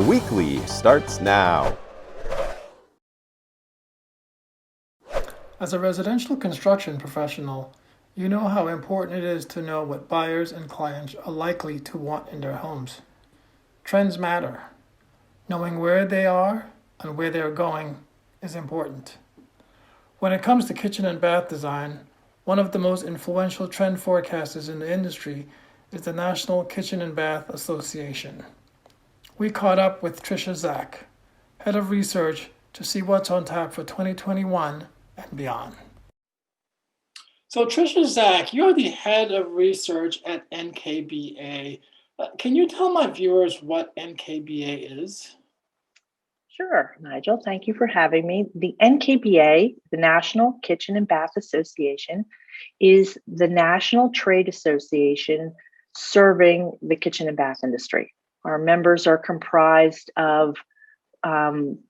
The Weekly starts now. As a residential construction professional, you know how important it is to know what buyers and clients are likely to want in their homes. Trends matter. Knowing where they are and where they're going is important. When it comes to kitchen and bath design, one of the most influential trend forecasters in the industry is the National Kitchen and Bath Association. We caught up with Tricia Zach, head of research, to see what's on tap for 2021 and beyond. So Tricia Zach, you're the head of research at NKBA. Can you tell my viewers what NKBA is? Sure, Nigel. Thank you for having me. The NKBA, the National Kitchen and Bath Association, is the national trade association serving the kitchen and bath industry. Our members are comprised of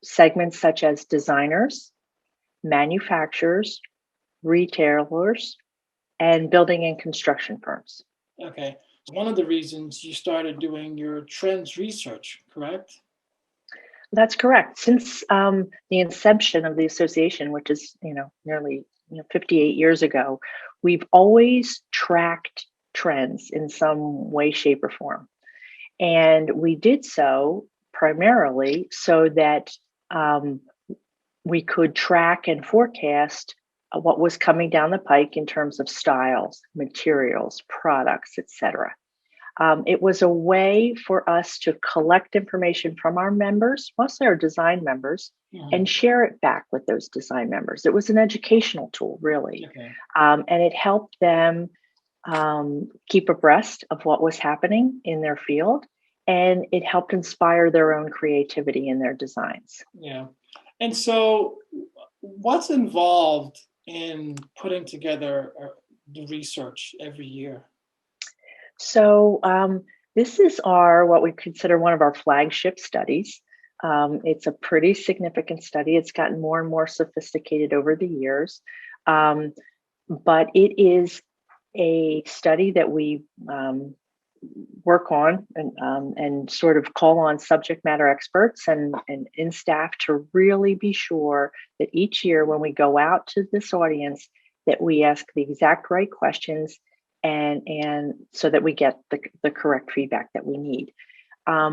segments such as designers, manufacturers, retailers, and building and construction firms. Okay. One of the reasons you started doing your trends research, correct? That's correct. Since the inception of the association, which is nearly 58 years ago, we've always tracked trends in some way, shape, or form, and we did so primarily so that we could track and forecast what was coming down the pike in terms of styles, materials, products, etc. It was a way for us to collect information from our members, mostly our design members, and share it back with those design members. It was an educational tool, really. Okay. And it helped them keep abreast of what was happening in their field, and it helped inspire their own creativity in their designs. Yeah. And so what's involved in putting together the research every year? So this is what we consider one of our flagship studies. It's a pretty significant study. It's gotten more and more sophisticated over the years, but it is a study that we work on and sort of call on subject matter experts and in staff to really be sure that each year when we go out to this audience that we ask the exact right questions and so that we get the correct feedback that we need. A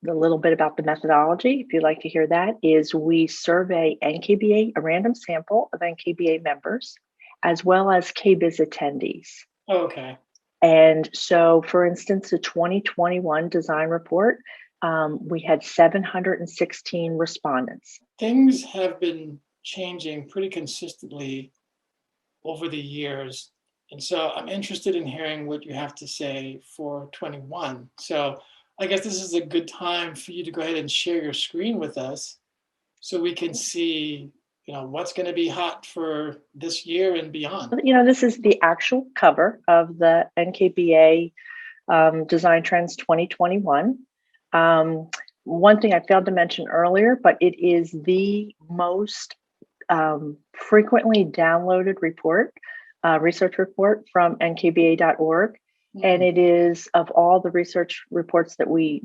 little bit about the methodology, if you'd like to hear that, is we survey NKBA, a random sample of NKBA members, as well as KBIS attendees. Okay. And so, for instance, the 2021 design report, we had 716 respondents. Things have been changing pretty consistently over the years. And so I'm interested in hearing what you have to say for 21. So I guess this is a good time for you to go ahead and share your screen with us so we can see, what's going to be hot for this year and beyond. This is the actual cover of the NKBA Design Trends 2021. One thing I failed to mention earlier, but it is the most frequently downloaded research report from nkba.org. And it is, of all the research reports that we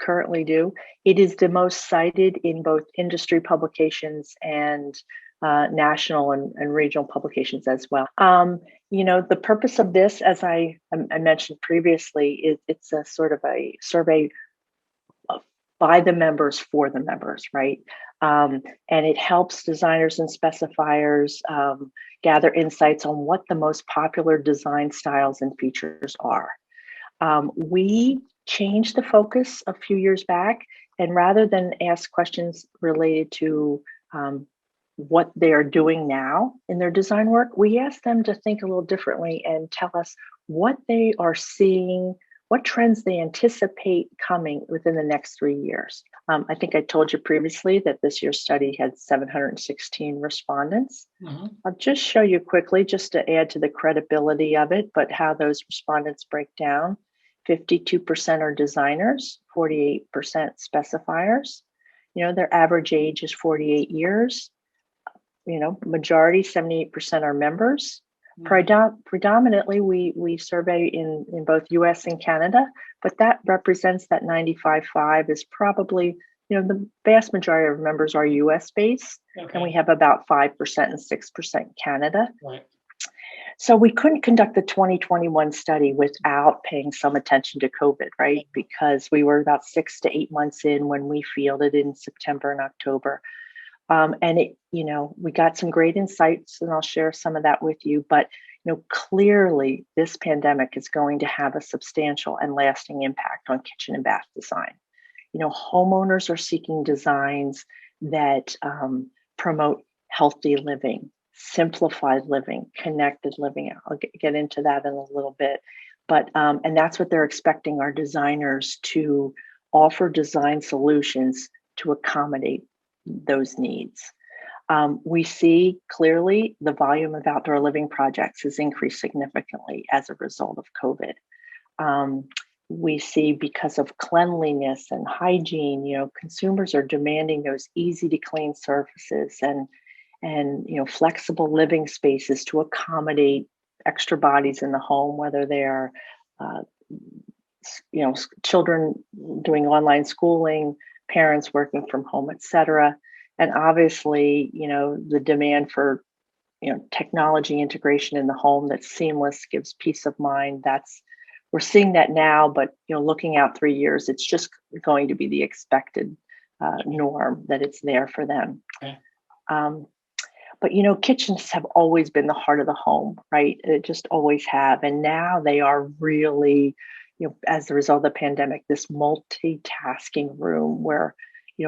currently do, it is the most cited in both industry publications and national and regional publications as well. The purpose of this, as I mentioned previously, is it's a sort of a survey by the members for the members, right? And it helps designers and specifiers gather insights on what the most popular design styles and features are. We changed the focus a few years back, and rather than ask questions related to what they are doing now in their design work, we asked them to think a little differently and tell us what they are seeing, what trends they anticipate coming within the next 3 years. I think I told you previously that this year's study had 716 respondents. I'll just show you quickly, just to add to the credibility of it, but how those respondents break down. 52% are designers, 48% specifiers. Their average age is 48 years. Majority, 78% are members. Predominantly, we survey in both US and Canada, but that represents that 95.5 is probably, the vast majority of members are US based, and we have about 5% and 6% Canada. Right. So we couldn't conduct the 2021 study without paying some attention to COVID, right? Because we were about 6 to 8 months in when we fielded in September and October. And we got some great insights, and I'll share some of that with you. But clearly, this pandemic is going to have a substantial and lasting impact on kitchen and bath design. Homeowners are seeking designs that promote healthy living, simplified living, connected living. I'll get into that in a little bit. But and that's what they're expecting our designers to offer design solutions to accommodate those needs. We see clearly the volume of outdoor living projects has increased significantly as a result of COVID. We see because of cleanliness and hygiene, consumers are demanding those easy to clean surfaces and flexible living spaces to accommodate extra bodies in the home, whether they are children doing online schooling, parents working from home, et cetera. And obviously, the demand for, technology integration in the home that's seamless, gives peace of mind. We're seeing that now, but, looking out 3 years, it's just going to be the expected norm that it's there for them. Okay. But, kitchens have always been the heart of the home, right? It just always have. And now they are really, as a result of the pandemic, this multitasking room where,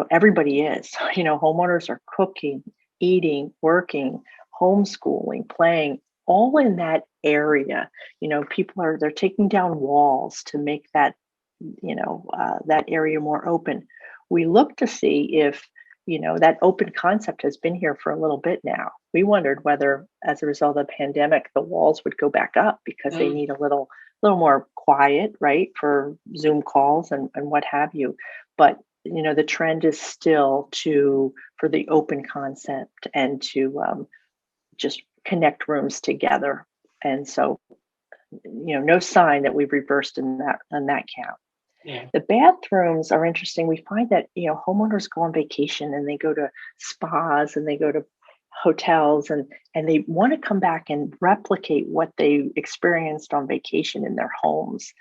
everybody is, homeowners are cooking, eating, working, homeschooling, playing, all in that area. They're taking down walls to make that, that area more open. We look to see if, that open concept has been here for a little bit now. We wondered whether, as a result of the pandemic, the walls would go back up because they need a little more quiet, right, for Zoom calls and what have you. But the trend is still for the open concept and to just connect rooms together. And so, no sign that we've reversed in that count. Yeah. The bathrooms are interesting. We find that, homeowners go on vacation and they go to spas and they go to hotels and they want to come back and replicate what they experienced on vacation in their homes.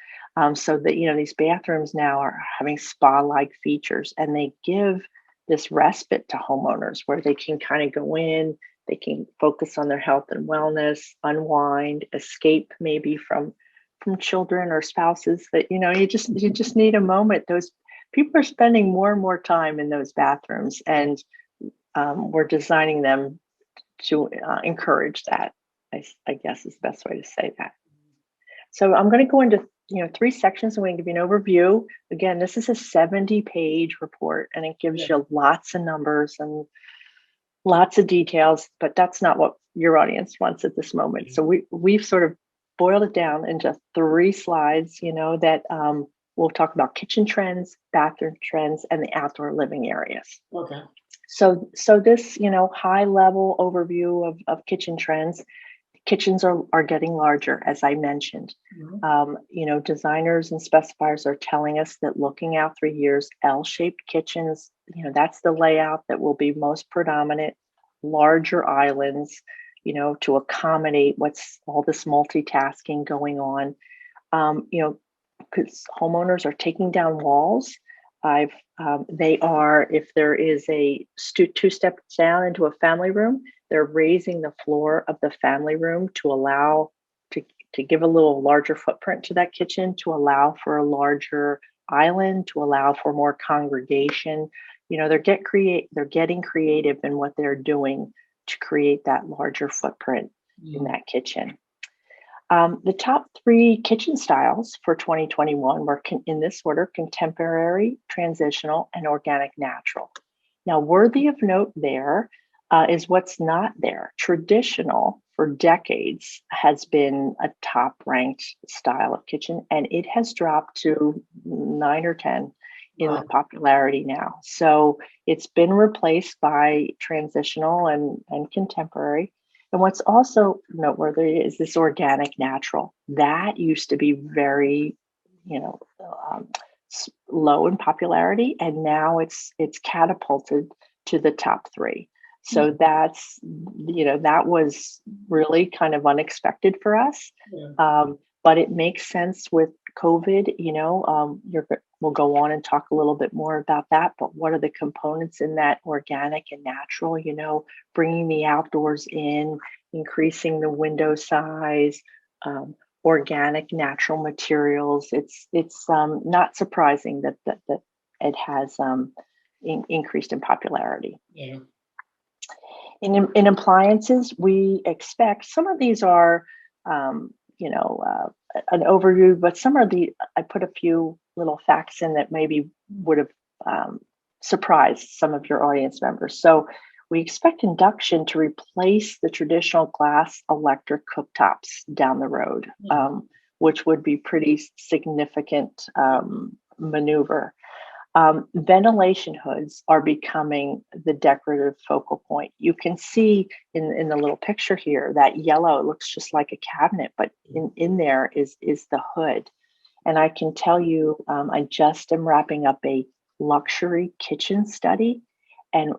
So that, these bathrooms now are having spa-like features, and they give this respite to homeowners where they can kind of go in, they can focus on their health and wellness, unwind, escape maybe from children or spouses that, you just need a moment. Those people are spending more and more time in those bathrooms, and we're designing them to encourage that, I guess is the best way to say that. So I'm going to go into 3 sections. I'm going to give you an overview. Again, this is a 70-page report, and it gives you lots of numbers and lots of details, but that's not what your audience wants at this moment. So we've sort of boiled it down into 3 slides, that we'll talk about kitchen trends, bathroom trends, and the outdoor living areas. Okay. So this, high level overview of kitchen trends. Kitchens are getting larger, as I mentioned. Mm-hmm. Designers and specifiers are telling us that looking out 3 years, L-shaped kitchens, that's the layout that will be most predominant, larger islands, to accommodate what's all this multitasking going on. Because homeowners are taking down walls. They are, if there is a 2 steps down into a family room, they're raising the floor of the family room to allow to give a little larger footprint to that kitchen, to allow for a larger island, to allow for more congregation. They're getting creative in what they're doing to create that larger footprint in that kitchen. The top 3 kitchen styles for 2021 were in this order: contemporary, transitional, and organic natural. Now, worthy of note there is what's not there. Traditional, for decades, has been a top ranked style of kitchen, and it has dropped to 9 or 10 in the popularity now. So it's been replaced by transitional and contemporary. And what's also noteworthy is this organic natural. That used to be very, you know, um, low in popularity, and now it's catapulted to the top three. So that's, that was really kind of unexpected for us. Yeah. But it makes sense with COVID, we'll go on and talk a little bit more about that. But what are the components in that organic and natural, bringing the outdoors in, increasing the window size, organic natural materials. It's not surprising that it has increased in popularity. Yeah. In appliances, we expect some of these are, an overview, but I put a few little facts in that maybe would have surprised some of your audience members. So we expect induction to replace the traditional glass electric cooktops down the road, which would be pretty significant maneuver. Ventilation hoods are becoming the decorative focal point. You can see in the little picture here that yellow, it looks just like a cabinet, but in there is the hood. And I can tell you, I just am wrapping up a luxury kitchen study, and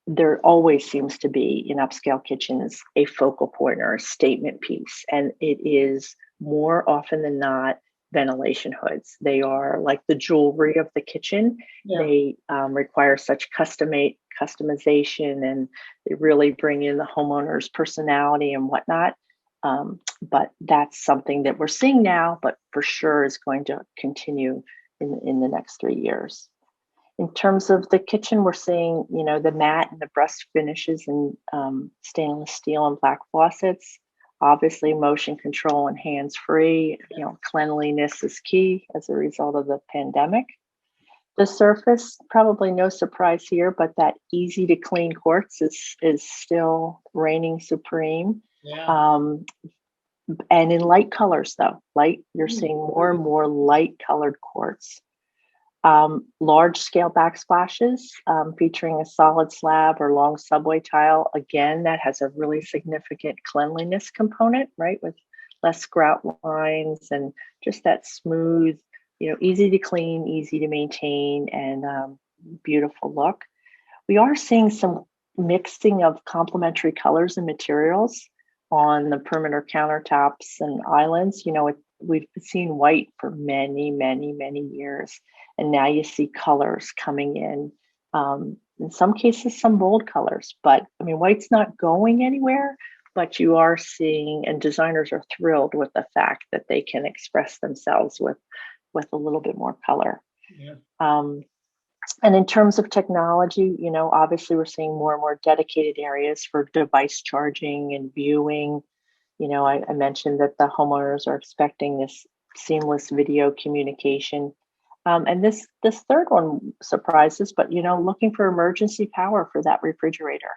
there always seems to be in upscale kitchens a focal point or a statement piece, and it is more often than not ventilation hoods. They are like the jewelry of the kitchen. Yeah. They require such customization, and they really bring in the homeowner's personality and whatnot. But that's something that we're seeing now, but for sure is going to continue in the next 3 years. In terms of the kitchen, we're seeing, the matte and the brusque finishes in stainless steel and black faucets. Obviously, motion control and hands-free. Cleanliness is key as a result of the pandemic. The surface, probably no surprise here, but that easy to clean quartz is still reigning supreme. Yeah. And in light colors, though, you're seeing more and more light colored quartz. Large scale backsplashes featuring a solid slab or long subway tile. Again, that has a really significant cleanliness component, right? With less grout lines and just that smooth, easy to clean, easy to maintain, and beautiful look. We are seeing some mixing of complementary colors and materials on the perimeter countertops and islands. We've seen white for many, many, many years. And now you see colors coming in some cases, some bold colors. But white's not going anywhere, but you are seeing, and designers are thrilled with the fact that they can express themselves with a little bit more color. Yeah. And in terms of technology, obviously we're seeing more and more dedicated areas for device charging and viewing. I mentioned that the homeowners are expecting this seamless video communication. And this third one surprises, but looking for emergency power for that refrigerator.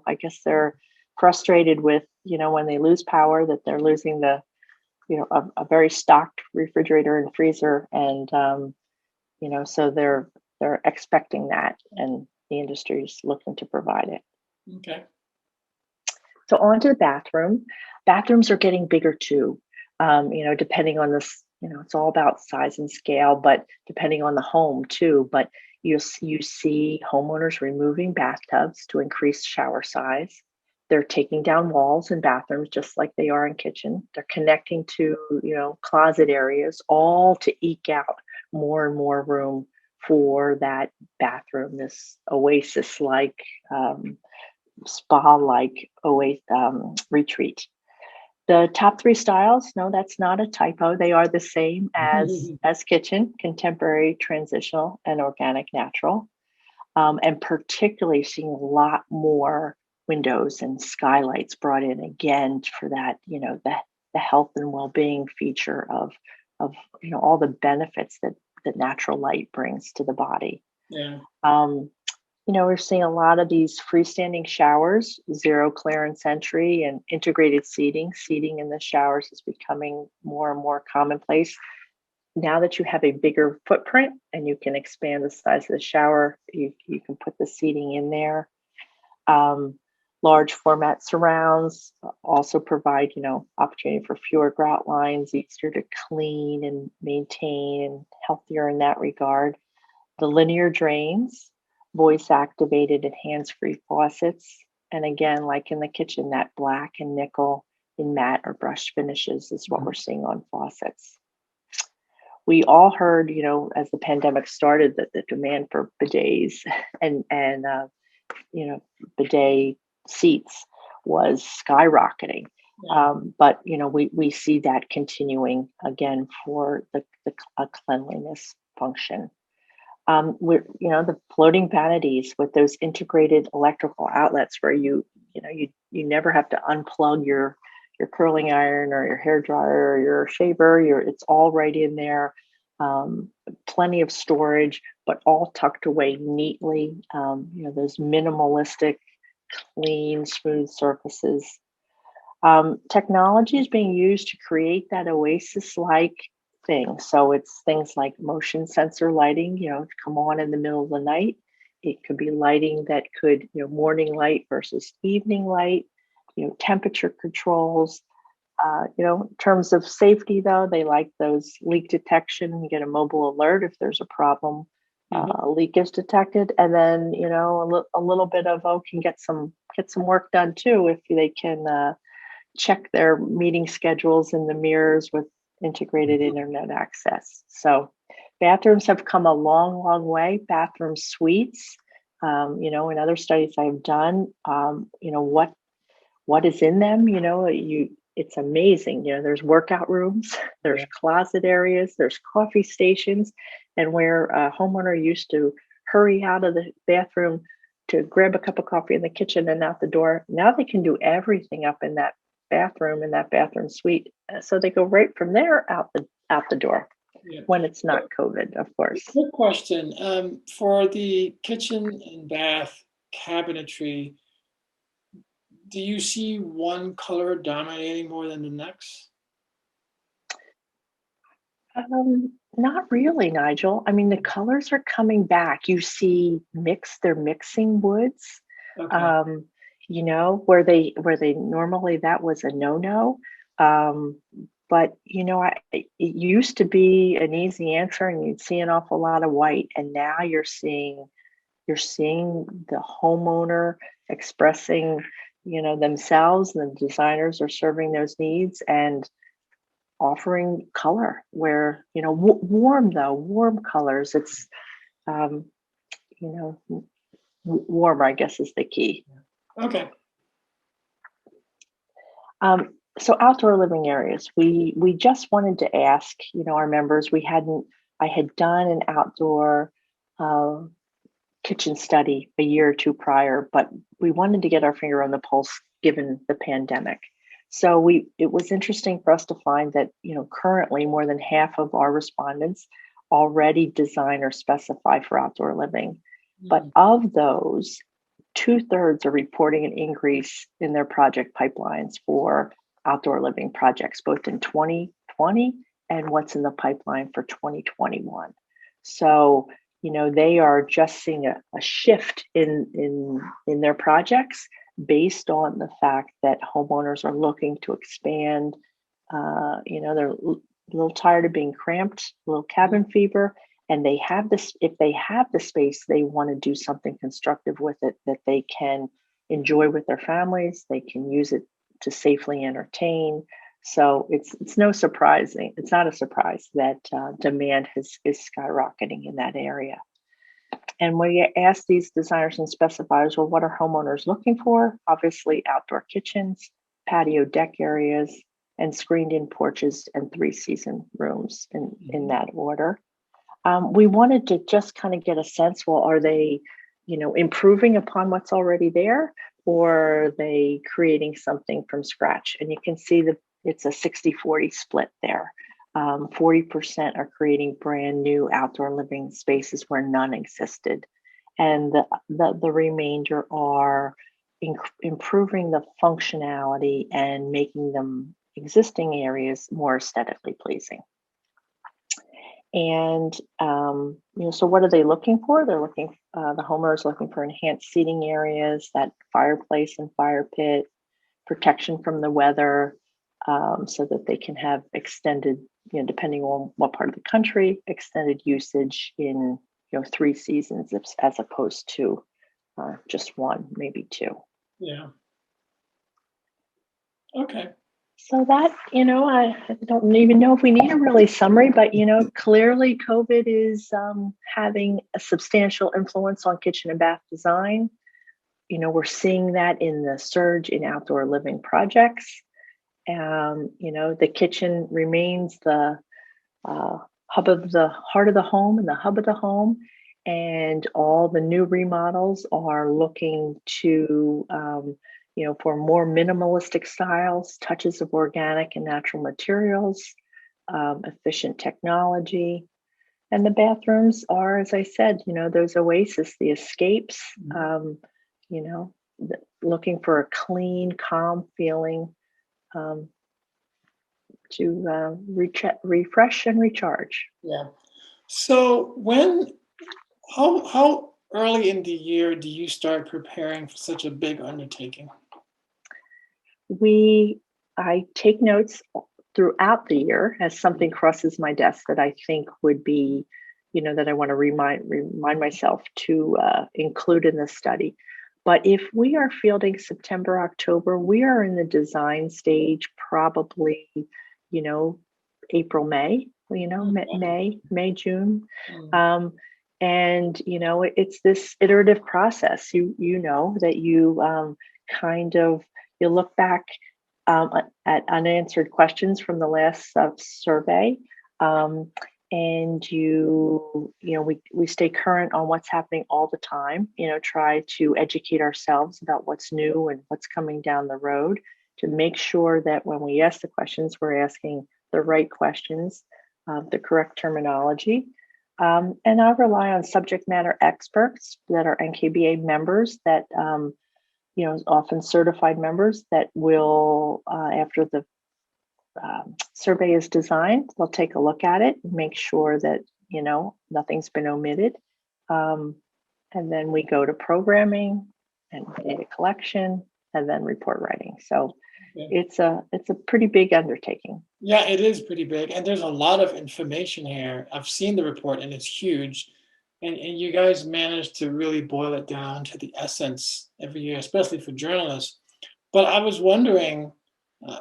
I guess they're frustrated with, when they lose power, that they're losing the, a very stocked refrigerator and freezer, and so they're expecting that, and the industry is looking to provide it. Okay. So on to the bathroom. Bathrooms are getting bigger too. Depending on this, it's all about size and scale, but depending on the home too. But you see homeowners removing bathtubs to increase shower size. They're taking down walls in bathrooms just like they are in kitchen. They're connecting to, closet areas, all to eke out more and more room for that bathroom, this oasis-like, spa-like retreat. The top three styles, no, that's not a typo. They are the same as kitchen: contemporary, transitional, and organic natural. And particularly seeing a lot more windows and skylights brought in again for that, the health and well-being feature of all the benefits that natural light brings to the body. Yeah. We're seeing a lot of these freestanding showers, zero clearance entry, and integrated seating. Seating in the showers is becoming more and more commonplace. Now that you have a bigger footprint and you can expand the size of the shower, you can put the seating in there. Large format surrounds also provide, opportunity for fewer grout lines, easier to clean and maintain, and healthier in that regard. The linear drains, voice activated and hands-free faucets. And again, like in the kitchen, that black and nickel in matte or brush finishes is what we're seeing on faucets. We all heard, as the pandemic started, that the demand for bidets and bidet seats was skyrocketing. But we see that continuing again for a cleanliness function. The floating vanities with those integrated electrical outlets where you never have to unplug your curling iron or your hair dryer or your shaver. It's all right in there. Plenty of storage, but all tucked away neatly. Those minimalistic, clean, smooth surfaces. Technology is being used to create that oasis-like thing. So it's things like motion sensor lighting, come on in the middle of the night. It could be lighting that could, morning light versus evening light, temperature controls. In terms of safety, though, they like those leak detection. You get a mobile alert if there's a problem. A leak is detected, and then a little bit of can get some work done too if they can check their meeting schedules in the mirrors with integrated internet access. So bathrooms have come a long, long way. Bathroom suites, in other studies I've done, what is in them, it's amazing. There's workout rooms, there's closet areas, there's coffee stations, and where a homeowner used to hurry out of the bathroom to grab a cup of coffee in the kitchen and out the door, now they can do everything up in that bathroom, in that bathroom suite. So they go right from there out the door when it's not COVID, of course. Quick question. For the kitchen and bath cabinetry, do you see one color dominating more than the next? Not really, Nigel. I mean, the colors are coming back. You see they're mixing woods. Okay. Where they normally that was a no-no. But it used to be an easy answer, and you'd see an awful lot of white, and now you're seeing the homeowner expressing, themselves, and the designers are serving those needs and offering color where, warm colors. It's, warm, I guess, is the key. Okay. So outdoor living areas, we just wanted to ask, our members, I had done an outdoor kitchen study a year or two prior, but we wanted to get our finger on the pulse given the pandemic. So it was interesting for us to find that, currently more than half of our respondents already design or specify for outdoor living. But of those, 2/3 are reporting an increase in their project pipelines for outdoor living projects, both in 2020 and what's in the pipeline for 2021. So, they are just seeing a shift in their projects based on the fact that homeowners are looking to expand. They're a little tired of being cramped, a little cabin fever, and they have this. If they have the space, they want to do something constructive with it that they can enjoy with their families. They can use it to safely entertain. So it's no surprising. It's not a surprise that demand is skyrocketing in that area. And when you ask these designers and specifiers, well, what are homeowners looking for? Obviously, outdoor kitchens, patio deck areas, and screened-in porches and 3-season rooms in that order. We wanted to just kind of get a sense, well, are they, improving upon what's already there, or are they creating something from scratch? And you can see that it's a 60-40 split there. 40% are creating brand new outdoor living spaces where none existed. And the remainder are improving the functionality and making them existing areas more aesthetically pleasing. And so what are they looking for? They're looking, the homeowners looking for enhanced seating areas, that fireplace and fire pit, protection from the weather, so that they can have extended, depending on what part of the country, extended usage in 3 seasons as opposed to just one, maybe two. Yeah. Okay. So that, I don't even know if we need a really summary, but, clearly COVID is having a substantial influence on kitchen and bath design. We're seeing that in the surge in outdoor living projects. The kitchen remains the heart of the home and the hub of the home. And all the new remodels are looking to, for more minimalistic styles, touches of organic and natural materials, efficient technology. And the bathrooms are, as I said, those oases, the escapes, looking for a clean, calm feeling to refresh and recharge. Yeah. So how early in the year do you start preparing for such a big undertaking? I take notes throughout the year as something crosses my desk that I think would be, that I want to remind myself to include in the study. But if we are fielding September, October, we are in the design stage, probably, April, May, May, June. And, it's this iterative process, that you kind of, you look back at unanswered questions from the last survey. And we stay current on what's happening all the time, try to educate ourselves about what's new and what's coming down the road to make sure that when we ask the questions, we're asking the right questions, the correct terminology. And I rely on subject matter experts that are NKBA members that, often certified members that will, after the survey is designed, they'll take a look at it and make sure that, nothing's been omitted. And then we go to programming and data collection and then report writing. So it's a pretty big undertaking. Yeah, it is pretty big. And there's a lot of information here. I've seen the report and it's huge. And you guys managed to really boil it down to the essence every year, especially for journalists. But I was wondering,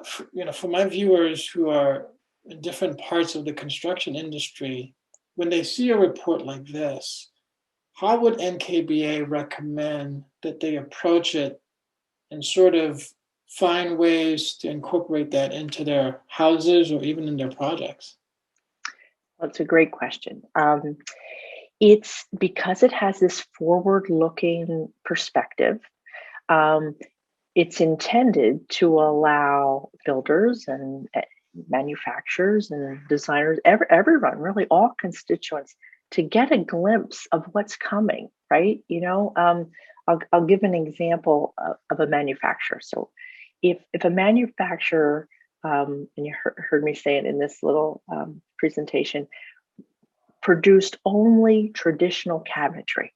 for my viewers who are in different parts of the construction industry, when they see a report like this, how would NKBA recommend that they approach it and sort of find ways to incorporate that into their houses or even in their projects? Well, it's a great question. It's because it has this forward-looking perspective. It's intended to allow builders and manufacturers and designers, everyone, really all constituents, to get a glimpse of what's coming, right? I'll give an example of a manufacturer. So if a manufacturer, and you heard me say it in this little presentation, produced only traditional cabinetry,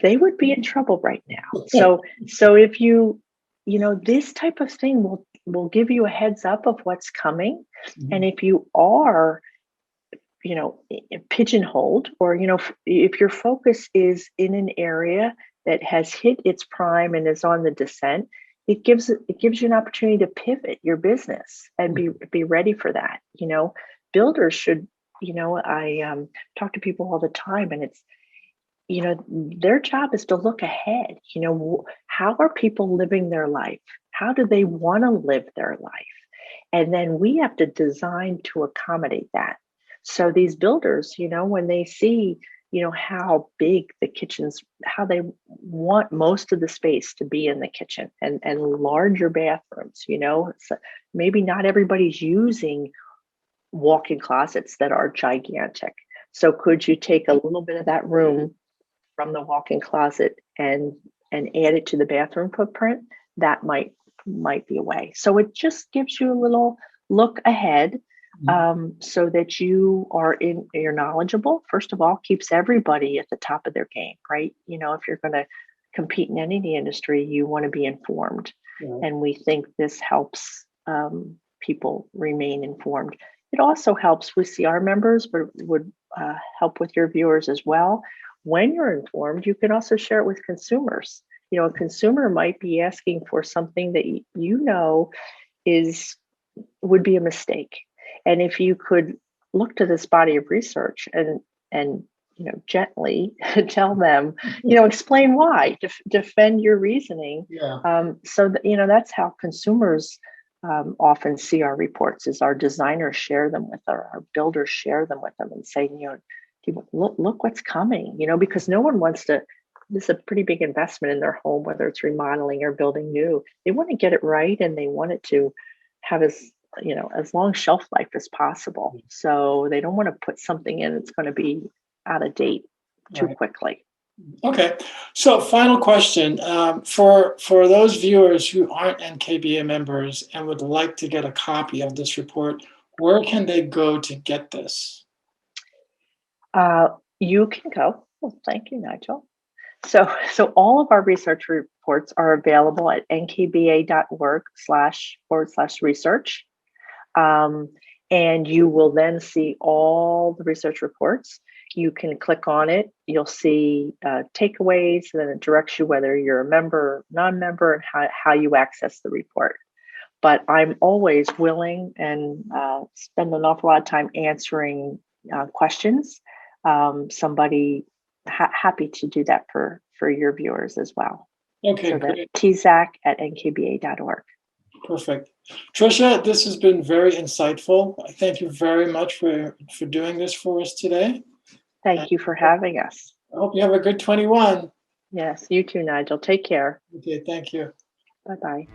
they would be in trouble right now. So if this type of thing will give you a heads up of what's coming. And if you are, pigeonholed, or, if your focus is in an area that has hit its prime and is on the descent, it gives you an opportunity to pivot your business and be ready for that. Builders should, I talk to people all the time, and it's, their job is to look ahead. How are people living their life? How do they want to live their life? And then we have to design to accommodate that. So these builders, when they see, how big the kitchens, how they want most of the space to be in the kitchen and larger bathrooms, so maybe not everybody's using walk-in closets that are gigantic. So could you take a little bit of that room from the walk-in closet and add it to the bathroom footprint? That might be a way. So it just gives you a little look ahead. so that you're knowledgeable. First of all, keeps everybody at the top of their game, right? If you're going to compete in any industry, you want to be informed, and we think this helps people remain informed. It also helps. We see our members, but would help with your viewers as well. When you're informed, you can also share it with consumers. A consumer might be asking for something that would be a mistake. And if you could look to this body of research and gently tell them, explain why, defend your reasoning. So that, that's how consumers often see our reports, is our designers share them with our builders share them with them and say, look what's coming, because no one wants to. This is a pretty big investment in their home, whether it's remodeling or building new. They want to get it right, and they want it to have as long shelf life as possible. So they don't want to put something in that's going to be out of date too quickly. Okay. So final question, for those viewers who aren't NKBA members and would like to get a copy of this report, where can they go to get this? You can go. Well, thank you, Nigel. So all of our research reports are available at nkba.org//research. And you will then see all the research reports. You can click on it. You'll see takeaways, and then it directs you whether you're a member, non-member, and how you access the report. But I'm always willing and spend an awful lot of time answering questions. Happy to do that for your viewers as well. Okay, so great. tzach@nkba.org. Perfect. Tricia, this has been very insightful. I thank you very much for doing this for us today. Thank you for having us. I hope you have a good 21. Yes, you too, Nigel. Take care. Okay, thank you. Bye-bye.